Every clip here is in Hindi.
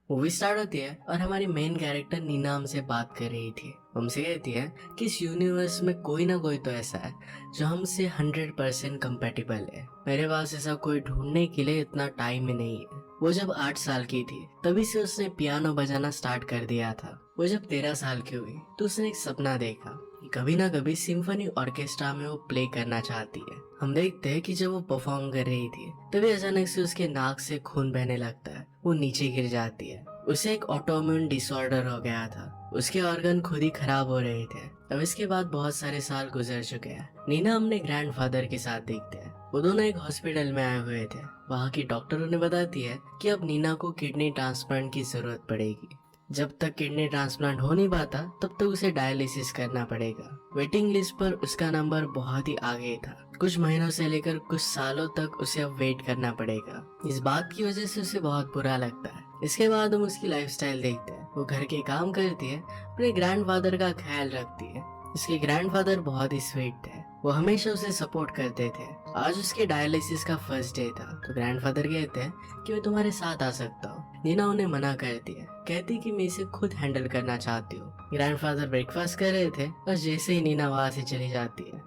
मूवी स्टार्ट होती है और हमारी मेन कैरेक्टर नीना हमसे बात कर रही थी। हमसे कहती है कि इस यूनिवर्स में कोई ना कोई तो ऐसा है जो हमसे 100% कंपेटिबल है। मेरे पास ऐसा कोई ढूंढने के लिए इतना टाइम ही नहीं है। वो जब 8 साल की थी तभी से उसने पियानो बजाना स्टार्ट कर दिया था। वो जब 13 साल की हुई तो उसने एक सपना देखा कि कभी ना कभी सिम्फनी ऑर्केस्ट्रा में वो प्ले करना चाहती है। हम देखते हैं कि जब वो परफॉर्म कर रही थी तभी अचानक से उसके नाक से खून बहने लगता है। वो नीचे गिर जाती है। उसे एक ऑटोइम्यून डिसऑर्डर हो गया था। उसके ऑर्गन खुद ही खराब हो रहे थे। अब इसके बाद बहुत सारे साल गुजर चुके हैं। नीना अपने ग्रैंडफादर के साथ देखते हैं। वो दोनों एक हॉस्पिटल में आए हुए थे। वहाँ की डॉक्टर उन्हें बताती है कि अब नीना को किडनी ट्रांसप्लांट की जरूरत पड़ेगी। जब तक किडनी ट्रांसप्लांट हो नहीं पाता तब तक उसे डायलिसिस करना पड़ेगा। वेटिंग लिस्ट पर उसका नंबर बहुत ही आगे था। कुछ महीनों से लेकर कुछ सालों तक उसे अब वेट करना पड़ेगा। इस बात की वजह से उसे बहुत बुरा लगता है। इसके बाद हम उसकी लाइफस्टाइल देखते हैं। वो घर के काम करती है, अपने ग्रैंडफादर का ख्याल रखती है। उसके ग्रैंडफादर बहुत ही स्वीट थे। वो हमेशा उसे सपोर्ट करते थे। आज उसके डायलिसिस का फर्स्ट डे था तो ग्रैंडफादर कहते हैं कि मैं तुम्हारे साथ आ सकता हूँ। नीना उन्हें मना करती है, कहती कि मैं इसे खुद हैंडल करना चाहती हूँ। ग्रैंडफादर ब्रेकफास्ट कर रहे थे और जैसे ही नीना वहाँ से चली जाती है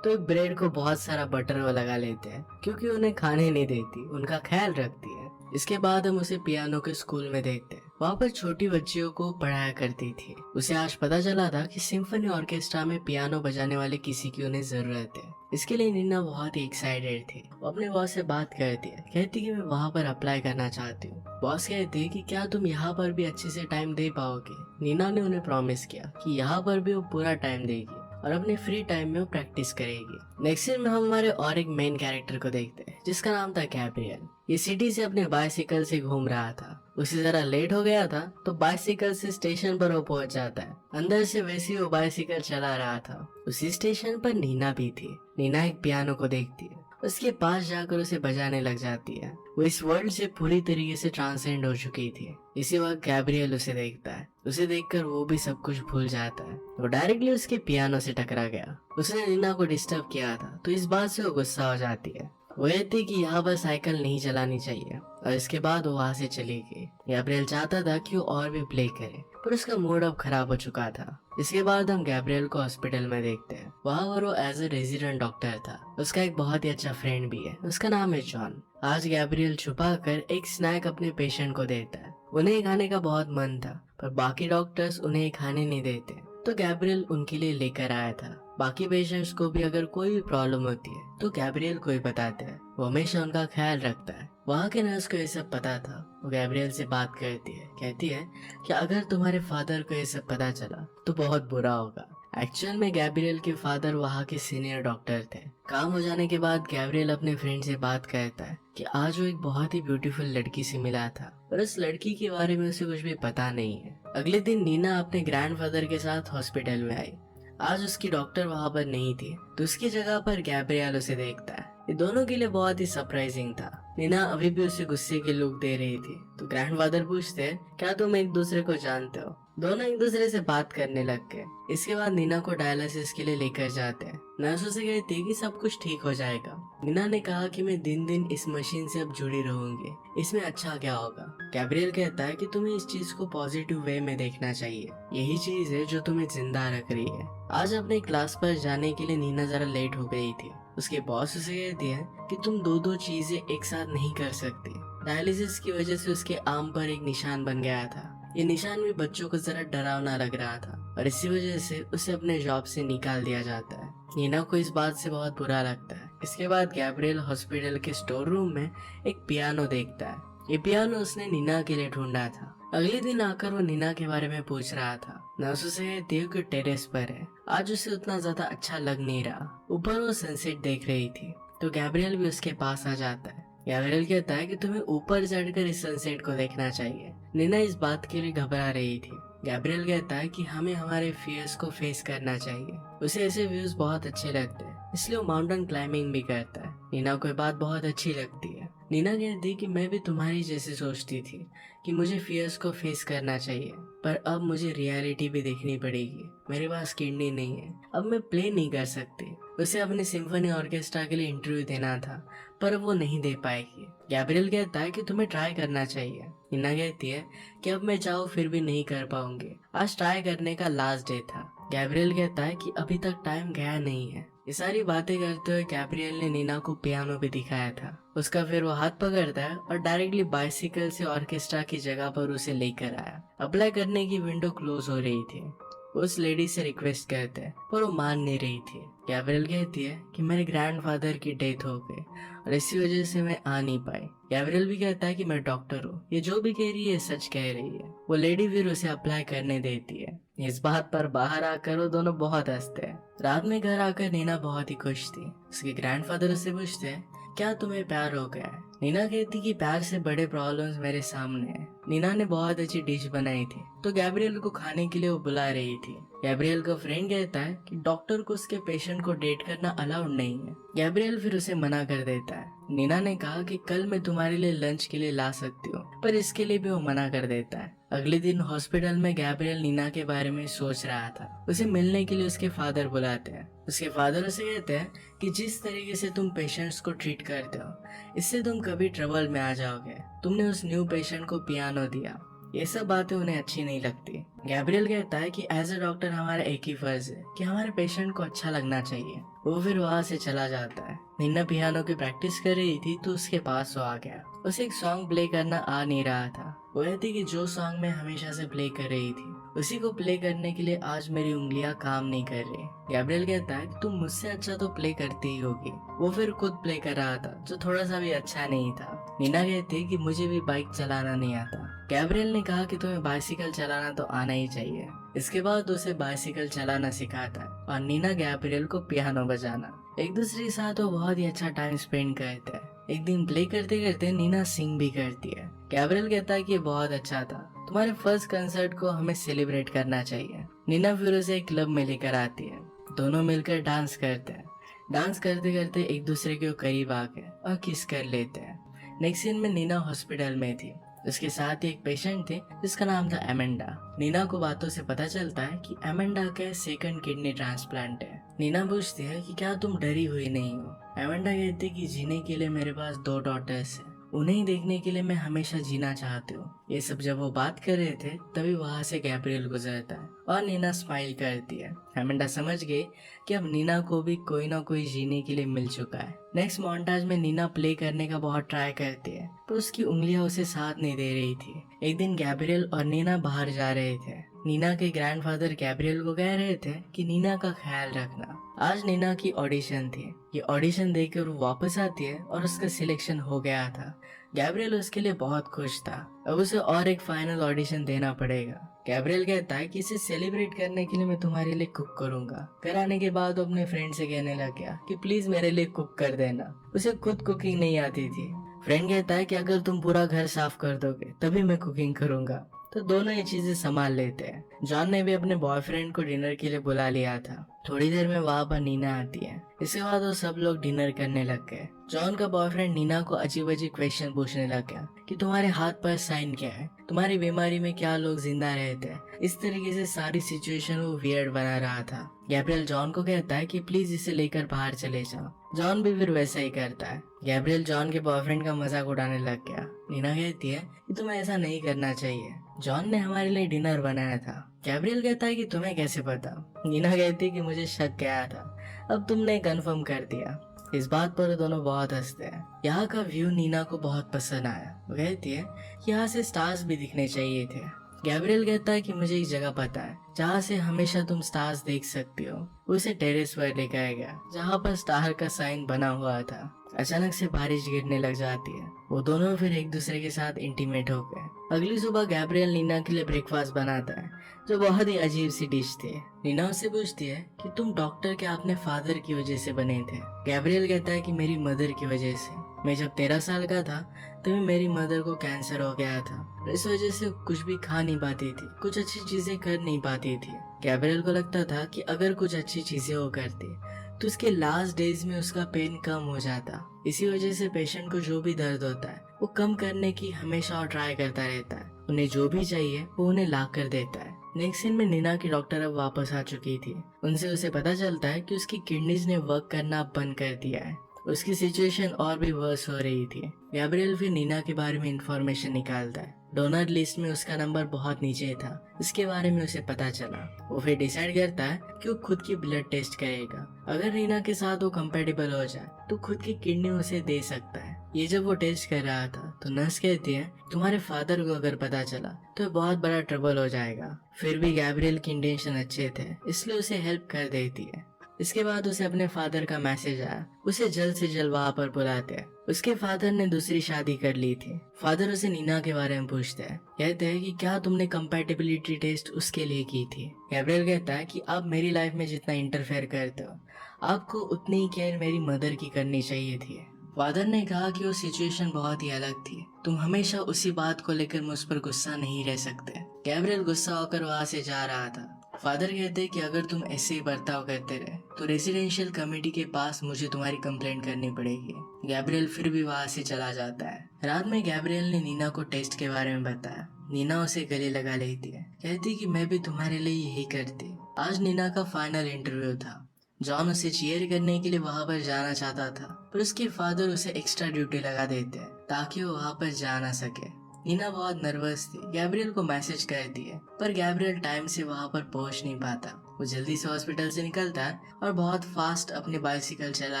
तो एक ब्रेड को बहुत सारा बटर वो लगा लेते हैं क्योंकि उन्हें खाने नहीं देती, उनका ख्याल रखती है। इसके बाद हम उसे पियानो के स्कूल में देखते हैं। वहाँ पर छोटी बच्चियों को पढ़ाया करती थी। उसे आज पता चला था कि सिम्फनी ऑर्केस्ट्रा में पियानो बजाने वाले किसी की उन्हें जरूरत है। इसके लिए नीना बहुत ही एक्साइटेड थी। वो अपने बॉस से बात करती है, कहती कि मैं वहाँ पर अप्लाई करना चाहती हूँ। बॉस कहते हैं कि क्या तुम यहाँ पर भी अच्छे से टाइम दे पाओगे। नीना ने उन्हें प्रॉमिस किया कि यहाँ पर भी वो पूरा टाइम देगी और अपने फ्री टाइम में वो प्रैक्टिस करेगी। नेक्स्ट सीन में हम हमारे और एक मेन कैरेक्टर को देखते हैं जिसका नाम था गैब्रियल। ये सिटी से अपने बाइसिकल से घूम रहा था। उसे जरा लेट हो गया था तो बाइसिकल से स्टेशन पर वो पहुंच जाता है। अंदर से वैसे ही वो बाइसिकल चला रहा था। उसी स्टेशन पर नीना भी थी। नीना एक पियानो को देखती है, उसके पास जाकर उसे बजाने लग जाती है। वो इस वर्ल्ड से पूरी तरीके से ट्रांसेंड हो चुकी थी। इसी वक्त गैब्रियल उसे देखता है। उसे देखकर वो भी सब कुछ भूल जाता है। वो डायरेक्टली उसके पियानो से टकरा गया। उसने नीना को डिस्टर्ब किया था तो इस बात से वो गुस्सा हो जाती है। वो कहती कि यहाँ पर साइकिल नहीं चलानी चाहिए और इसके बाद वो वहाँ से चली गई। गैब्रियल चाहता था कि वो और भी प्ले करे पर उसका मूड अब खराब हो चुका था। इसके बाद हम गैब्रियल को हॉस्पिटल में देखते हैं। वहाँ पर वो एज ए रेजिडेंट डॉक्टर था। उसका एक बहुत ही अच्छा फ्रेंड भी है, उसका नाम है जॉन। आज गैब्रियल छुपा कर एक स्नैक अपने पेशेंट को देता है। उन्हें खाने का बहुत मन था पर बाकी डॉक्टर्स उन्हें खाने नहीं देते तो गैब्रियल उनके लिए लेकर आया था। बाकी पेशेंट्स को भी अगर कोई भी प्रॉब्लम होती है तो गैब्रियल को ही बताते हैं। वो हमेशा उनका ख्याल रखता है। वहाँ के नर्स को ये सब पता था। वो गैब्रियल से बात करती है, कहती है कि अगर तुम्हारे फादर को ये सब पता चला तो बहुत बुरा होगा। एक्चुअल में गैब्रियल के फादर वहाँ के सीनियर डॉक्टर थे। काम हो जाने के बाद गैब्रियल अपने फ्रेंड से बात करता है कि आज वो एक बहुत ही ब्यूटीफुल लड़की से मिला था पर उस लड़की के बारे में उसे कुछ भी पता नहीं है। अगले दिन नीना अपने ग्रैंडफादर के साथ हॉस्पिटल में आई। आज उसकी डॉक्टर वहाँ पर नहीं थी तो उसकी जगह पर गैब्रियल उसे देखता है। ये दोनों के लिए बहुत ही सरप्राइजिंग था। नीना अभी भी उसे गुस्से के लुक दे रही थी तो ग्रैंडफादर पूछते हैं, क्या तुम एक दूसरे को जानते हो। दोनों एक दूसरे से बात करने लग गए। इसके बाद नीना को डायलिसिस के लिए लेकर जाते हैं। नर्स उसे कहती है कि सब कुछ ठीक हो जाएगा। नीना ने कहा कि मैं दिन दिन इस मशीन से अब जुड़ी रहूंगी, इसमें अच्छा क्या होगा। गैब्रियल कहता है कि तुम्हें इस चीज को पॉजिटिव वे में देखना चाहिए, यही चीज है जो तुम्हें जिंदा रख रही है। आज अपने क्लास पर जाने के लिए नीना जरा लेट हो गई थी। उसके बॉस उसे कहती है कि तुम दो चीजें एक साथ नहीं कर सकती। डायलिसिस की वजह से उसके आर्म पर एक निशान बन गया था। ये निशान भी बच्चों को जरा डरावना लग रहा था और इसी वजह से उसे अपने जॉब से निकाल दिया जाता है। नीना को इस बात से बहुत बुरा लगता है। इसके बाद गैब्रियल हॉस्पिटल के स्टोर रूम में एक पियानो देखता है। ये पियानो उसने नीना के लिए ढूंढा था। अगले दिन आकर वो नीना के बारे में पूछ रहा था। नर्स उसे देव के टेरेस पर है। आज उसे उतना ज्यादा अच्छा लग नहीं रहा। ऊपर वो सनसेट देख रही थी तो गैब्रियल भी उसके पास आ जाता है। गैब्रियल कहता है कि तुम्हें ऊपर चढ़कर इस सनसेट को देखना चाहिए। नीना इस बात के लिए घबरा रही थी। गैब्रियल कहता है कि हमें हमारे फियर्स को फेस करना चाहिए। उसे ऐसे व्यूज बहुत अच्छे लगते हैं इसलिए वो माउंटेन क्लाइंबिंग भी करता है। नीना को ये बात बहुत अच्छी लगती है। नीना कहती कि मैं भी तुम्हारी जैसे सोचती थी कि मुझे फियर्स को फेस करना चाहिए, पर अब मुझे रियलिटी भी देखनी पड़ेगी। मेरे पास किडनी नहीं है, अब मैं प्ले नहीं कर सकती। उसे अपने सिम्फनी ऑर्केस्ट्रा के लिए इंटरव्यू देना था, पर वो नहीं दे पाएगी। गैब्रियल कहता है कि तुम्हें ट्राई करना चाहिए। नीना कहती है कि अब मैं चाहूँ फिर भी नहीं कर पाऊंगी, आज ट्राई करने का लास्ट डे था। गैब्रियल कहता है कि अभी तक टाइम गया नहीं है। ये सारी बातें करते हुए गैब्रियल ने नीना को पियानो भी दिखाया था। उसका फिर वो हाथ पकड़ता है और डायरेक्टली बाइसिकल से ऑर्केस्ट्रा की जगह पर उसे लेकर आया। अप्लाई करने की विंडो क्लोज हो रही थी। उस लेडी से रिक्वेस्ट करते हैं, पर वो मान नहीं रही थी। गैब्रियल कहती है कि मेरे ग्रैंडफादर की डेथ हो गई और इसी वजह से मैं आ नहीं पाई। गैब्रियल भी कहता है कि मैं डॉक्टर हूँ, ये जो भी कह रही है सच कह रही है। वो लेडी फिर उसे अप्लाई करने देती है। इस बात पर बाहर आकर वो दोनों बहुत हंसते हैं। रात में घर आकर नीना बहुत ही खुश थी। उसके ग्रैंडफादर उससे पूछते हैं, क्या तुम्हें प्यार हो गया है? नीना कहती कि प्यार से बड़े प्रॉब्लम्स मेरे सामने हैं। नीना ने बहुत अच्छी डिश बनाई थी तो गैब्रियल को खाने के लिए वो बुला रही थी। गैब्रियल का फ्रेंड कहता है कि डॉक्टर को उसके पेशेंट को डेट करना अलाउड नहीं है। गैब्रियल फिर उसे मना कर देता है। नीना ने कहा कि कल मैं तुम्हारे लिए लंच के लिए ला सकती हूँ, पर इसके लिए भी वो मना कर देता है। अगले दिन हॉस्पिटल में गैब्रियल नीना के बारे में सोच रहा था। उसे मिलने के लिए उसके फादर बुलाते हैं। उसके फादर उसे कहते हैं कि जिस तरीके से तुम पेशेंट्स को ट्रीट करते हो, इससे तुम कभी ट्रबल में आ जाओगे। तुमने उस न्यू पेशेंट को पियानो दिया। ये सब बातें उन्हें अच्छी नहीं लगती। गैब्रियल कहता है कि एज अ डॉक्टर हमारा एक ही फर्ज है कि हमारे पेशेंट को अच्छा लगना चाहिए। वो फिर वहाँ से चला जाता है। नीना पियानो की प्रैक्टिस कर रही थी तो उसके पास वो आ गया। उसे एक सॉन्ग प्ले करना आ नहीं रहा था। वो कहती कि जो सॉन्ग मैं हमेशा से प्ले कर रही थी उसी को प्ले करने के लिए आज मेरी उंगलियां काम नहीं कर रही। गैब्रियल कहता है कि तुम मुझसे अच्छा तो प्ले करती ही होगी। वो फिर खुद प्ले कर रहा था जो थोड़ा सा भी अच्छा नहीं था। नीना कहती है कि मुझे भी बाइक चलाना नहीं आता। गैब्रियल ने कहा कि तुम्हें बाइसिकल चलाना तो आना ही चाहिए। इसके बाद उसे बाइसिकल चलाना सिखाता है और नीना गैब्रियल को पियानो बजाना। एक दूसरे के साथ वो बहुत ही अच्छा टाइम स्पेंड करते हैं। एक दिन प्ले करते करते नीना सिंग भी करती है। गैब्रियल कहता है कि ये बहुत अच्छा था, तुम्हारे फर्स्ट कंसर्ट को हमें सेलिब्रेट करना चाहिए। नीना फिर उसे एक क्लब में लेकर आती है। दोनों मिलकर डांस करते हैं। डांस करते करते एक दूसरे के करीब आ गए और किस कर लेते हैं। नेक्स्ट सीन में नीना हॉस्पिटल में थी। उसके साथ ही एक पेशेंट थे जिसका नाम था एमेंडा। नीना को बातों से पता चलता है कि एमेंडा का सेकंड किडनी ट्रांसप्लांट है। नीना पूछती है कि क्या तुम डरी हुई नहीं हो? एमेंडा कहती है कि जीने के लिए मेरे पास 2 डॉटर्स हैं, उन्हें देखने के लिए मैं हमेशा जीना चाहती हूँ। ये सब जब वो बात कर रहे थे तभी वहाँ से गैब्रियल गुजरता है और नीना स्माइल करती है। एमेंडा समझ गई कि अब नीना को भी कोई ना कोई जीने के लिए मिल चुका है। नेक्स्ट मोन्टाज में नीना प्ले करने का बहुत ट्राई करती है पर उसकी उंगलियां उसे साथ नहीं दे रही थी। एक दिन गैब्रियल और नीना बाहर जा रहे थे। नीना के ग्रैंडफादर गैब्रियल को कह रहे थे कि नीना का ख्याल रखना। आज नीना की ऑडिशन थी। ये ऑडिशन देकर वो वापस आती है और उसका सिलेक्शन हो गया था। गैब्रियल उसके लिए बहुत खुश था। अब उसे और एक फाइनल ऑडिशन देना पड़ेगा। गैब्रियल कहता है कि इसे सेलिब्रेट करने के लिए मैं तुम्हारे लिए कुक करूंगा। घर आने के बाद वो अपने फ्रेंड से कहने लग गया कि प्लीज मेरे लिए कुक कर देना। उसे खुद कुकिंग नहीं आती थी। फ्रेंड कहता है कि अगर तुम पूरा घर साफ कर दोगे तभी मैं कुकिंग करूंगा। तो दोनों ये चीजें संभाल लेते हैं। जॉन ने भी अपने बॉयफ्रेंड को डिनर के लिए बुला लिया था। थोड़ी देर में वहाँ पर नीना आती है। इसके बाद वो सब लोग डिनर करने लग गए। जॉन का बॉयफ्रेंड नीना को अजीब अजीब क्वेश्चन पूछने लग गया कि तुम्हारे हाथ पर साइन क्या है, तुम्हारी बीमारी में क्या लोग जिंदा रहते हैं। इस तरीके से सारी सिचुएशन वो वियर्ड बना रहा था। गैब्रियल जॉन को कहता है कि प्लीज इसे लेकर बाहर चले जाओ। जॉन भी फिर वैसा ही करता है। गैब्रियल जॉन के बॉयफ्रेंड का मजाक उड़ाने लग गया। नीना कहती है कि तुम्हें ऐसा नहीं करना चाहिए, जॉन ने हमारे लिए डिनर बनाया था। गैब्रियल कहता है कि तुम्हें कैसे पता? नीना कहती है कि मुझे शक गया था, अब तुमने कंफर्म कर दिया। इस बात पर दोनों बहुत हंसते हैं। यहाँ का व्यू नीना को बहुत पसंद आया। वो कहती है यहाँ से स्टार्स भी दिखने चाहिए थे। गैब्रियल कहता है कि मुझे एक जगह पता है जहाँ से हमेशा तुम स्टार्स देख सकती हो। उसे टेरेस पर लेकर गया जहाँ पर स्टार का साइन बना हुआ था। अचानक से बारिश गिरने लग जाती है। वो दोनों फिर एक दूसरे के साथ इंटीमेट हो गए। अगली सुबह गैब्रियल नीना के लिए ब्रेकफास्ट बनाता है जो बहुत ही अजीब सी डिश थी। नीना उससे पूछती है कि तुम डॉक्टर क्या अपने फादर की वजह से बने थे? गैब्रियल कहता है कि मेरी मदर की वजह से। मैं जब 13 साल का था तभी मेरी मदर को कैंसर हो गया था। इस वजह से कुछ भी खा नहीं पाती थी, कुछ अच्छी चीजें कर नहीं पाती थी। गैब्रियल को लगता था कि अगर कुछ अच्छी चीजें वो करती तो उसके लास्ट डेज में उसका पेन कम हो जाता। इसी वजह से पेशेंट को जो भी दर्द होता है वो कम करने की हमेशा ट्राई करता रहता है। उन्हें जो भी चाहिए वो उन्हें ला कर देता है। नेक्स्ट सीन में नीना की डॉक्टर अब वापस आ चुकी थी। उनसे उसे पता चलता है कि उसकी किडनीज ने वर्क करना बंद कर दिया है। उसकी सिचुएशन और भी वर्स हो रही थी। गैब्रियल फिर नीना के बारे में इंफॉर्मेशन निकालता है। डोनर लिस्ट में उसका नंबर बहुत नीचे था। इसके बारे में उसे पता चला। वो फिर डिसाइड करता है कि वो खुद की ब्लड टेस्ट करेगा। अगर नीना के साथ वो कंपेटेबल हो जाए तो खुद की किडनी उसे दे सकता है। ये जब वो टेस्ट कर रहा था तो नर्स कहती है, तुम्हारे फादर को अगर पता चला तो बहुत बड़ा ट्रबल हो जाएगा। फिर भी गैब्रियल की इंटेंशन अच्छे थे, इसलिए उसे हेल्प कर देती है। इसके बाद उसे अपने फादर का मैसेज आया। उसे जल्द से जल्द वहाँ पर बुलाते हैं। उसके फादर ने दूसरी शादी कर ली थी। फादर उसे नीना के बारे में पूछते हैं। कहते हैं कि क्या तुमने कंपैटिबिलिटी टेस्ट उसके लिए की थी। गैब्रियल कहता है कि आप मेरी लाइफ में जितना इंटरफेयर करते हो आपको उतनी ही केयर मेरी मदर की करनी चाहिए थी। फादर ने कहा कि वो सिचुएशन बहुत ही अलग थी। तुम हमेशा उसी बात को लेकर मुझ पर गुस्सा नहीं रह सकते। गैब्रियल गुस्सा होकर वहाँ से जा रहा था। फादर कहते हैं कि अगर तुम ऐसे ही बर्ताव करते रहे तो रेजिडेंशियल कमेटी के पास मुझे तुम्हारी कंप्लेंट करनी पड़ेगी। गैब्रियल फिर भी वहाँ से चला जाता है। रात में गैब्रियल ने नीना को टेस्ट के बारे में बताया। नीना उसे गले लगा लेती है। कहती कि मैं भी तुम्हारे लिए यही करती। आज नीना का फाइनल इंटरव्यू था। जॉन उसे चीयर करने के लिए वहाँ पर जाना चाहता था, पर उसके फादर उसे एक्स्ट्रा ड्यूटी लगा देते हैं ताकि वो वहाँ पर जा ना सके। नीना बहुत नर्वस थी। गैब्रियल को मैसेज करती है, पर गैब्रियल टाइम से वहाँ पर पहुँच नहीं पाता। वो जल्दी से हॉस्पिटल से निकलता है और बहुत फास्ट अपनी बाइसिकल चला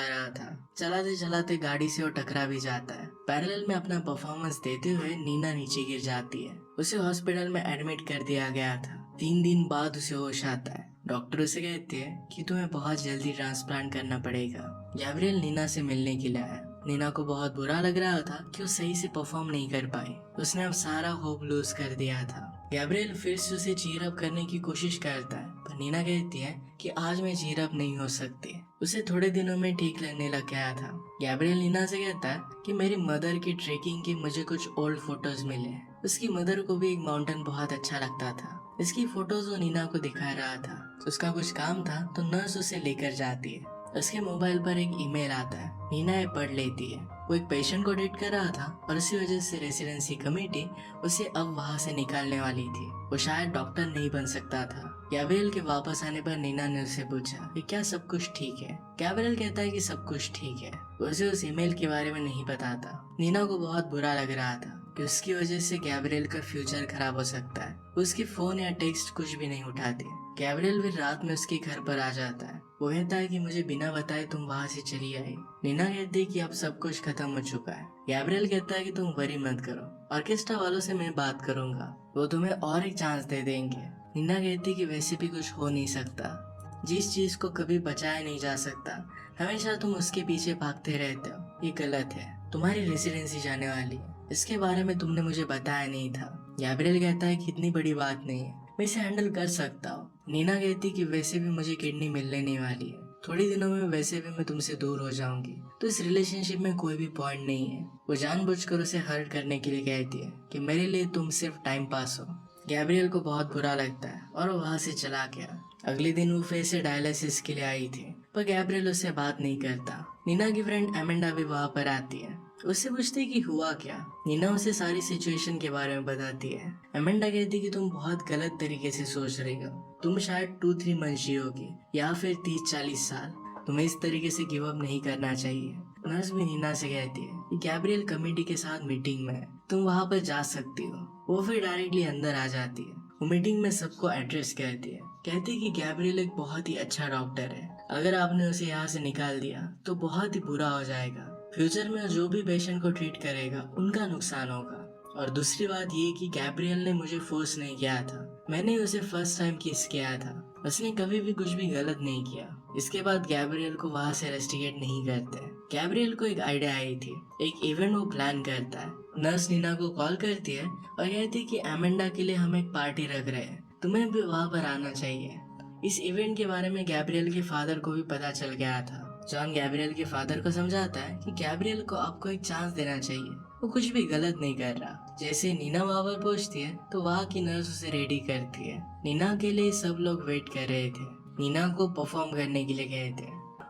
रहा था। चलाते चलाते गाड़ी से वो टकरा भी जाता है। पैरेलल में अपना परफॉर्मेंस देते हुए नीना नीचे गिर जाती है। उसे हॉस्पिटल में एडमिट कर दिया गया था। 3 दिन बाद उसे होश आता है। डॉक्टर उसे कहते हैं कि तुम्हें बहुत जल्दी ट्रांसप्लांट करना पड़ेगा। गैब्रियल नीना से मिलने के लिए आया। नीना को बहुत बुरा लग रहा था कि वो सही से परफॉर्म नहीं कर पाई। उसने अब सारा होप लूज कर दिया था। गैब्रियल फिर से उसे चीयर अप करने की कोशिश करता है, पर नीना कहती है कि आज मैं चीयर अप नहीं हो सकती। उसे थोड़े दिनों में ठीक लगने लग गया था। गैब्रियल नीना से कहता है कि मेरी मदर की ट्रेकिंग के मुझे कुछ ओल्ड फोटोज मिले। उसकी मदर को भी एक माउंटेन बहुत अच्छा लगता था। इसकी फोटोज वो नीना को दिखा रहा था। उसका कुछ काम था तो नर्स उसे लेकर जाती है। उसके मोबाइल पर एक ईमेल आता है। नीना ये पढ़ लेती है। वो एक पेशेंट को डेट कर रहा था और इसी वजह से रेसिडेंसी कमेटी उसे अब वहाँ से निकालने वाली थी। वो शायद डॉक्टर नहीं बन सकता था। गैब्रियल के वापस आने पर नीना ने उससे पूछा कि क्या सब कुछ ठीक है। गैब्रियल कहता है कि सब कुछ ठीक है। उसे उस ईमेल के बारे में नहीं पता था। नीना को बहुत बुरा लग रहा था कि उसकी वजह से गैब्रियल का फ्यूचर खराब हो सकता है। उसकी फोन या टेक्स्ट कुछ भी नहीं उठाती। गैब्रियल भी रात में उसके घर पर आ जाता है। वो कहता है कि मुझे बिना बताए तुम वहाँ से चली आई। नीना कहती है कि अब सब कुछ खत्म हो चुका है। गैब्रियल कहता है कि तुम वरी मत करो, ऑर्केस्ट्रा वालों से मैं बात करूंगा, वो तुम्हें और एक चांस दे देंगे। नीना कहती है कि वैसे भी कुछ हो नहीं सकता। जिस चीज को कभी बचाया नहीं जा सकता हमेशा तुम उसके पीछे भागते रहते हो। ये गलत है। तुम्हारी रेसिडेंसी जाने वाली है, इसके बारे में तुमने मुझे बताया नहीं था। गैब्रियल कहता है कि इतनी बड़ी बात नहीं है, मैं इसे हैंडल कर सकता हूँ। नीना कहती कि वैसे भी मुझे किडनी मिलने नहीं वाली है। थोड़ी दिनों में वैसे भी मैं तुमसे दूर हो जाऊंगी, तो इस रिलेशनशिप में कोई भी पॉइंट नहीं है। वो जानबूझकर उसे हर्ट करने के लिए कहती है कि मेरे लिए तुम सिर्फ टाइम पास हो। गैब्रियल को बहुत बुरा लगता है और वो वहाँ से चला गया। अगले दिन वो फिर से डायलिसिस के लिए आई थी, पर गैब्रियल उससे बात नहीं करता। नीना की फ्रेंड एमेंडा भी वहाँ पर आती है। उससे पूछती कि हुआ क्या। नीना उसे सारी सिचुएशन के बारे में बताती है। एमेंडा कहती कि तुम बहुत गलत तरीके से सोच रही हो। तुम शायद 2-3 मंथ जियोगी या फिर 30-40 साल। तुम्हें इस तरीके से गिव अप नहीं करना चाहिए। नर्स भी नीना से कहती है कि गैब्रियल कमेटी के साथ मीटिंग में है, तुम वहाँ पर जा सकती हो। वो फिर डायरेक्टली अंदर आ जाती है। वो मीटिंग में सबको एड्रेस कहती है। कहती है कि गैब्रियल एक बहुत ही अच्छा डॉक्टर है। अगर आपने उसे यहाँ से निकाल दिया तो बहुत ही बुरा हो जाएगा। फ्यूचर में जो भी पेशेंट को ट्रीट करेगा उनका नुकसान होगा। और दूसरी बात ये कि गैब्रियल ने मुझे फोर्स नहीं किया था, मैंने उसे फर्स्ट टाइम किस किया था। उसने कभी भी कुछ भी गलत नहीं किया। इसके बाद गैब्रियल को वहाँ से रेस्टिकेट नहीं करते। गैब्रियल को एक आइडिया आई थी। एक इवेंट वो प्लान करता है। नर्स नीना को कॉल करती है और कहती है कि एमेंडा के लिए हम एक पार्टी रख रहे हैं, तुम्हें भी वहाँ पर आना चाहिए। इस इवेंट के बारे में गैब्रियल के फादर को भी पता चल गया था। जॉन गैब्रियल के फादर को समझाता है कि गैब्रियल को आपको एक चांस देना चाहिए, वो कुछ भी गलत नहीं कर रहा। जैसे नीना वहाँ पर पहुँचती है तो वहाँ की नर्स उसे रेडी करती है। नीना के लिए सब लोग वेट कर रहे थे। नीना को परफॉर्म करने के लिए गए थे।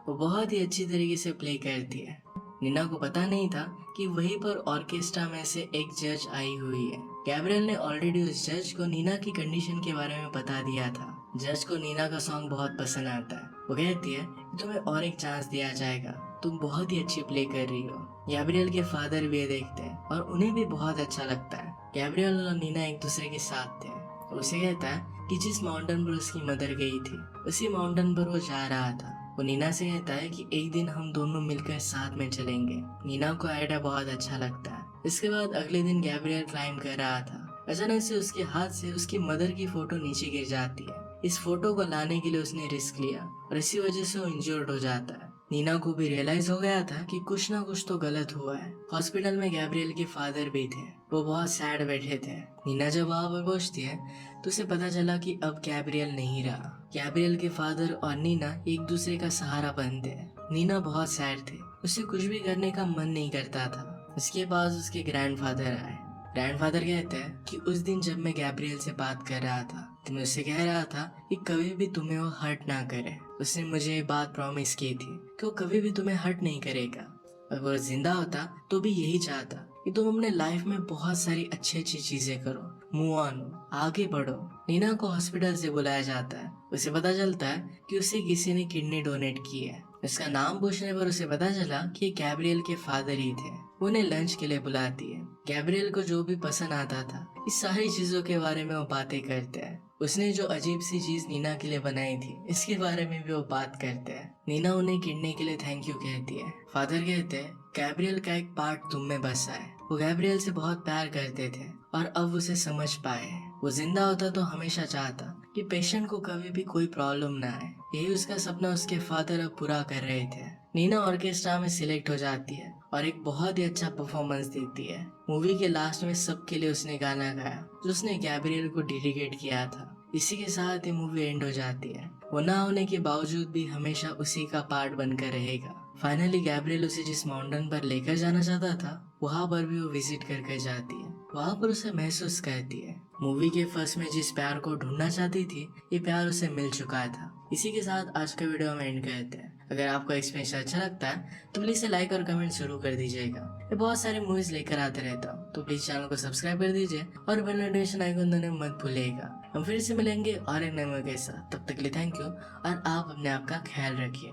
वो बहुत ही अच्छी तरीके से प्ले करती है। नीना को पता नहीं था कि वहीं पर ऑर्केस्ट्रा में से एक जज आई हुई है। गैब्रियल ने ऑलरेडी उस जज को नीना की कंडीशन के बारे में बता दिया था। जज को नीना का सॉन्ग बहुत पसंद आता है। वो कहती है कि तुम्हें और एक चांस दिया जाएगा, तुम बहुत ही अच्छी प्ले कर रही हो। गैब्रियल के फादर भी ये देखते हैं और उन्हें भी बहुत अच्छा लगता है। गैब्रियल और नीना एक दूसरे के साथ थे। उसे कहता है कि जिस माउंटेन पर उसकी मदर गई थी उसी माउंटेन पर वो जा रहा था। वो नीना से कहता है कि एक दिन हम दोनों मिलकर साथ में चलेंगे। नीना को आइडिया बहुत अच्छा लगता है। इसके बाद अगले दिन गैब्रियल क्लाइंब कर रहा था। अचानक से उसके हाथ से उसकी मदर की फोटो नीचे गिर जाती है। इस फोटो को लाने के लिए उसने रिस्क लिया और इसी वजह से वो इंजर्ड हो जाता है। नीना को भी रियलाइज हो गया था कि कुछ ना कुछ तो गलत हुआ है। हॉस्पिटल में गैब्रियल के फादर भी थे। वो बहुत सैड बैठे थे। नीना जब वहाँ पर पहुंचती है तो उसे पता चला कि अब गैब्रियल नहीं रहा। गैब्रियल के फादर और नीना एक दूसरे का सहारा बनते हैं। नीना बहुत सैड थे। उसे कुछ भी करने का मन नहीं करता था। उसके पास उसके ग्रैंडफादर आए। ग्रैंडफादर कहते हैं कि उस दिन जब मैं गैब्रियल से बात कर रहा था तो मैं उससे कह रहा था कि कभी भी तुम्हें वो हर्ट ना करे। उसने मुझे ये बात प्रॉमिस की थी कि वो कभी भी तुम्हें हर्ट नहीं करेगा। अगर वो जिंदा होता तो भी यही चाहता कि तुम अपने लाइफ में बहुत सारी अच्छी अच्छी चीजें करो, मूव ऑन हो, आगे बढ़ो। नीना को हॉस्पिटल से बुलाया जाता है। उसे पता चलता है कि उसे किसी ने किडनी डोनेट की है। उसका नाम पूछने पर उसे पता चला कि ये गैब्रियल के फादर ही थे। वो उन्हें लंच के लिए बुलाती है। गैब्रियल को जो भी पसंद आता था इस सारी चीजों के बारे में वो बातें करते हैं। उसने जो अजीब सी चीज नीना के लिए बनाई थी इसके बारे में भी वो बात करते हैं। नीना उन्हें किडनी के लिए थैंक यू कहती है। फादर कहते हैं गैब्रियल का एक पार्ट तुम में बसा है। वो गैब्रियल से बहुत प्यार करते थे और अब उसे समझ पाए। वो जिंदा होता तो हमेशा चाहता कि पेशेंट को कभी भी कोई प्रॉब्लम ना आए। यही उसका सपना उसके फादर अब पूरा कर रहे थे। नीना ऑर्केस्ट्रा में सिलेक्ट हो जाती है और एक बहुत ही अच्छा परफॉर्मेंस देती है। मूवी के लास्ट में सबके लिए उसने गाना गाया जो उसने गैब्रियल को डेडिकेट किया था। इसी के साथ ये मूवी एंड हो जाती है। वो ना होने के बावजूद भी हमेशा उसी का पार्ट बनकर रहेगा। फाइनली गैब्रियल उसे जिस माउंटेन पर लेकर जाना चाहता था वहाँ पर भी वो विजिट करके जाती है। वहाँ पर उसे महसूस करती है मूवी के फर्स्ट में जिस प्यार को ढूंढना चाहती थी ये प्यार उसे मिल चुका था। इसी के साथ आज का वीडियो हम एंड करते हैं। अगर आपको एक्सपीरियंस अच्छा लगता है तो प्लीज से लाइक और कमेंट जरूर कर दीजिएगा। मैं बहुत सारे मूवीज लेकर आते रहता हूँ तो प्लीज चैनल को सब्सक्राइब कर दीजिए और बेल नोटिफिकेशन आइकन दबाना मत भूलिएगा। हम फिर से मिलेंगे और एक नए मूवी के साथ। तब तक के लिए थैंक यू और आप अपने आप का ख्याल रखिए।